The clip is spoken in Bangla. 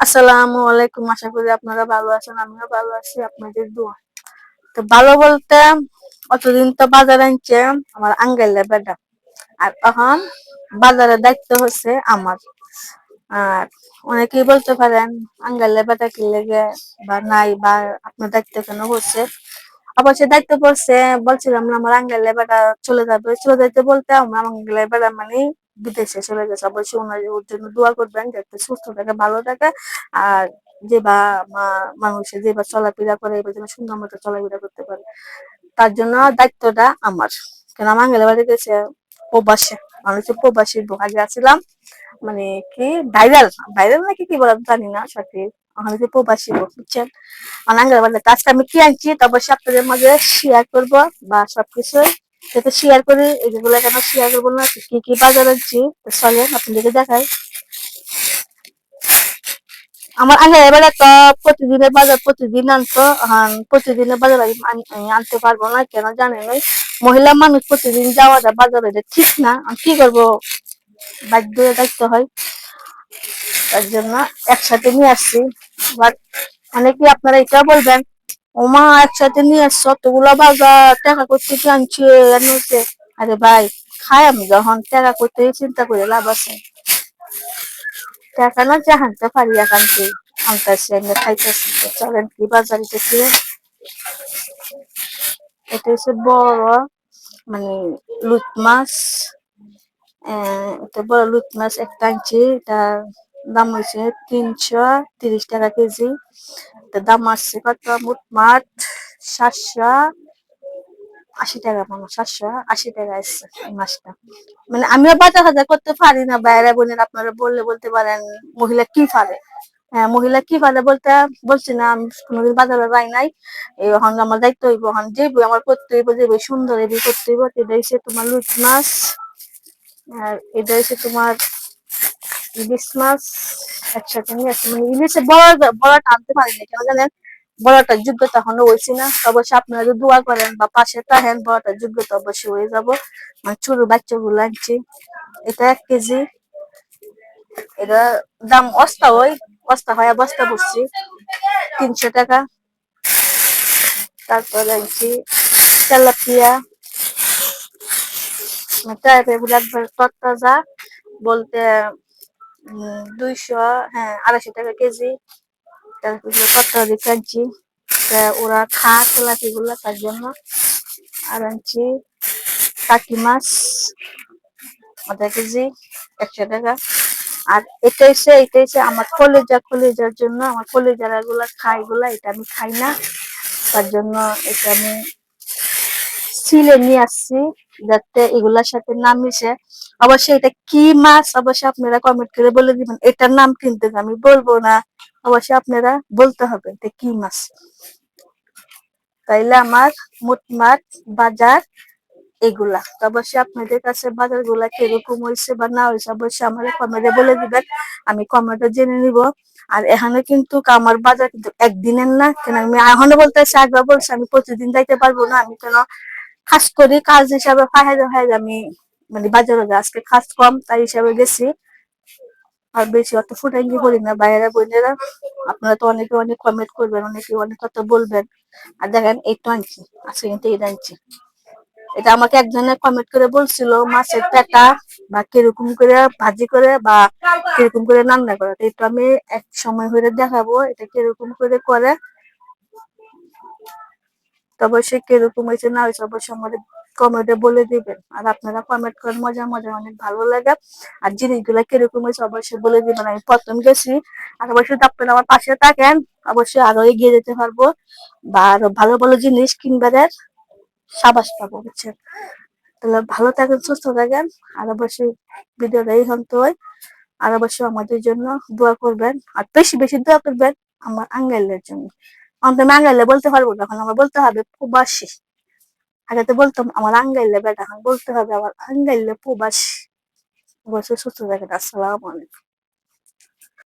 আসসালামু আলাইকুম। আশা করি আপনারা ভালো আছেন, আমিও ভালো আছি আপনাদের দোয়া। তো ভালো বলতে অতদিন তো বাজার আনছে আমার আঙ্গেলের বেটা, আর এখন বাজারের দায়িত্ব হচ্ছে আমার। আর অনেকেই বলতে পারেন আঙ্গেলের বেটা কি লেগে বা নাই, বা আপনার দায়িত্ব কেন হচ্ছে। অবশ্যই দায়িত্ব পড়ছে, বলছিলাম না আমার আঙ্গেলের বেটা চলে যাবে, চলে যেতে বলতে আমার আঙ্গেলের বেটা মানে বিদেশে চলে গেছে। অবশ্যই ওর জন্য দোয়া করবেন যাতে সুস্থ থাকে, ভালো থাকে। আর যে বা মানুষের যে বা চলাফেরা করে এবার যেন সুন্দর মতো চলাফেরা করতে পারে, তার জন্য দায়িত্বটা আমার। কেন আমার আঙ্গেলের বাড়ি গেছে প্রবাসে, মানুষের প্রবাসী আগে আছিলাম, মানে কি ভাইরাল ভাইরাল নাকি কি বলে জানি না সঠিক। ওখানে যে প্রবাসী বুঝছেন আমার আঙ্গেলের বাড়িতে আজকে আমি কি আনছি তা অবশ্যই আপনাদের মাঝে শেয়ার করবো, বা সবকিছু যাতে শেয়ার করি। এগুলো কেন শেয়ার করবো না, কি কি বাজার আনছি চলেন আপনাদেরকে দেখাই। আমার আগে এবারে তো প্রতিদিনের বাজার প্রতিদিন আনতো, প্রতিদিনের বাজার আমি আনতে পারবো না, কেন জানেন ওই মহিলা মানুষ প্রতিদিন যাওয়াটা বাজারে এটা ঠিক না, আমি কি করবো, বাধ্য হয়ে থাকতে হয়। তার জন্য একসাথে নিয়ে আসছি। বাট অনেকে আপনারা এটা বলবেন, ওমা একসাথে নিয়ে আসছো অতগুলো বাজার, টাকা করতে কি আনছি আনছে। আরে ভাই, খাই আমি যখন টাকা করতে চিন্তা করে লাভ আছে। টাকা না জাহানতে পারি একান্তে আনতেছি, আমরা খাইতেছি। চলেন কি বাজার থেকে, এটা হচ্ছে বড় মানে লুট মাছ। এটা বড় লুট মাছ একটা আনছি, এটার দাম হয়েছে 330 টাকা কেজি। এটার দাম আসছে কত, মোটমাট 780 টাকা, মানে 780 টাকা আসছে এই মাছটা। মানে আমিও বাজার হাজার করতে পারি না, বাইরে বোনের আপনারা বললে বলতে পারেন মহিলা কি পারে। হ্যাঁ, মহিলা কি পারে বলতে বলছি না, আমি কোনোদিন বাজারে যাই নাই। এখন আমার দায়িত্ব হইব, এখন যে বই আমার করতে হইব, যে বই সুন্দর এই বই করতে হইব। এটা হচ্ছে তোমার লুট মাছ, আর এটা হচ্ছে তোমার ইলিশ মাছ। একসাথে নিয়ে আসছে, মানে ইলিশের বড়টা আনতে পারিনি কেন জানেন, বড়টার যোগ্যতা এখনো হয়েছি না। অবশ্যই আপনারা যদি দোয়া করেন বা পাশে থাকেন, বড়টার যোগ্যতা অবশ্যই হয়ে যাবো। মানে ছোট বাচ্চাগুলো আনছি, এটা 1 কেজি। এটা দাম অস্তা ওই বস্তা হয় বস্তা পড়ছি 300 টাকা। তারপরে আনছি তেলাপিয়া, তেলাপিয়া একবার তরতাজা বলতে 200, হ্যাঁ 250 টাকা কেজি। তারপরে তরতাজা আনছি, ওরা খা তেলাপি গুলা তার জন্য। আর আনছি টাকি মাছ 1/2 কেজি, 100 টাকা। আর এটা হচ্ছে আমার কলেজার জন্য, আমার কলেজারা গুলা খাই গুলা, এটা আমি খাই না, তার জন্য এটা আমি সিলে নিয়ে আসছি যাতে এগুলার সাথে নাম মিশে। অবশ্যই এটা কি মাছ অবশ্যই আপনারা কমেন্ট করে বলে দিবেন, এটার নাম কিন্তু আমি বলবো না, অবশ্যই আপনারা বলতে হবে এটা কি মাছ। তাইলে আমার মোটমাট বাজার এগুলা। তো অবশ্যই আপনাদের কাছে বাজার গুলা কিরকম হয়েছে বা না হয়েছে অবশ্যই আমার কমেন্টে বলে দিবেন, আমি কমেন্টে জেনে নিব। আর এখানে কিন্তু আমার বাজার কিন্তু একদিনের না, কেন আমি এখনো বলতেছি, একবার বলছি আমি প্রতিদিন যাইতে পারবো না। আমি কেন কাজ করি, কাজ হিসাবে আমি মানে বাজারে আজকে কাজ কম তাই হিসাবে গেছি, আর বেশি অত ফুটাইঙ্গি করি না। বাইরের বোনেরা আপনারা তো অনেকে অনেক কমেন্ট করবেন, অনেকে অনেক কথা বলবেন। আর দেখেন এই তো আনছি, আজকে কিন্তু এটা আনছি। এটা আমাকে একজনের কমেন্ট করে বলছিল মাছের পেটা বা কিরকম করে ভাজি করে বা কিরকম করে রান্না করে, এটা আমি এক সময় হয়ে দেখাবো এটা কিরকম করে করে। তবে সে কিরকম হয়েছে না হয়েছে অবশ্যই আমাদের কমেন্টে বলে দিবেন। আর আপনারা কমেন্ট করেন মজা মজা, অনেক ভালো লাগে। আর জিনিসগুলো কিরকম হয়েছে অবশ্যই বলে দিবেন, আমি প্রথম গেছি। আর অবশ্যই আপনারা আমার পাশে থাকেন, অবশ্যই আরো এগিয়ে যেতে পারবো বা আরো ভালো ভালো জিনিস কিনবারের সাবাস পাবো, বুঝছেন। তাহলে ভালো থাকেন, সুস্থ থাকেন। আর অবশ্যই ভিডিওটা এই হন্ত হয়। আর অবশ্যই আমাদের জন্য দোয়া করবেন, আর বেশি বেশি দোয়া করবেন আমার আঙ্গাইলের জন্য। আমি আঙ্গাইলে বলতে পারবো না, এখন আমার বলতে হবে প্রবাসী। আগে তো বলতাম আমার আঙ্গাইলে বেটা, এখন বলতে হবে আমার আঙ্গাইলে প্রবাসী। অবশ্যই সুস্থ থাকেন। আসসালামু আলাইকুম।